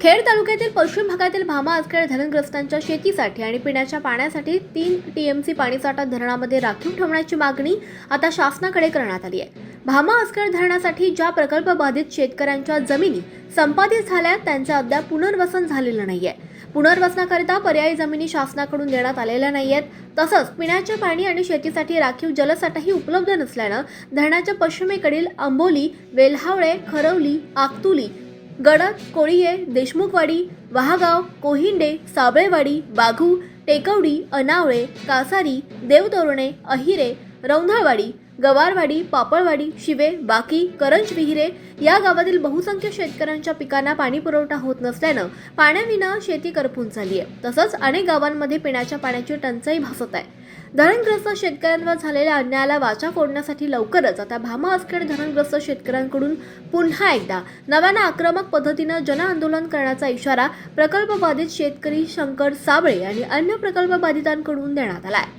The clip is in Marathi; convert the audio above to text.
खेड तालुक्यातील पश्चिम भागातील भामा आजखेड धरणग्रस्तांच्या शेतीसाठी आणि पिण्याच्या पाण्यासाठी 3 टीएमसी पाणीसाठा धरणामध्ये राखीव ठेवण्याची मागणी आता शासनाकडे करण्यात आली आहे। भामा आजखेड धरणासाठी ज्या प्रकल्प बाधित शेतकऱ्यांच्या जमिनी संपादित झाल्या त्यांचे अद्याप पुनर्वसन झालेलं नाहीये। पुनर्वसनाकरिता पर्यायी जमिनी शासनाकडून देण्यात आलेल्या नाहीयेत। तसंच पिण्याचे पाणी आणि शेतीसाठी राखीव जलसाठाही उपलब्ध नसल्यानं धरणाच्या पश्चिमेकडील आंबोली, वेल्हावळे, खरवली, आकतुली, गडद, कोळीये, देशमुखवाडी, वहागाव, कोहिंडे, साबळेवाडी, बाघू, टेकवडी, अनावळे, कासारी, देवतोरणे, अहिरे, रौंधळवाडी, गवारवाडी, पापळवाडी, शिवे, बाकी, करंज विहिरे या गावातील बहुसंख्य शेतकऱ्यांच्या पिकांना पाणी पुरवठा होत नसल्यानं पाण्याविना शेती करपून झाली आहे। तसंच अनेक गावांमध्ये पिण्याच्या पाण्याची टंचाई भासत आहे। धरणग्रस्त शेतकऱ्यांवर झालेल्या अन्यायाला वाचा फोडण्यासाठी लवकरच आता भामा आजखेड धरणग्रस्त शेतकऱ्यांकडून पुन्हा एकदा नव्यानं आक्रमक पद्धतीनं जनआंदोलन करण्याचा इशारा प्रकल्प बाधित शेतकरी शंकर साबळे आणि अन्य प्रकल्प बाधितांकडून देण्यात आलाय।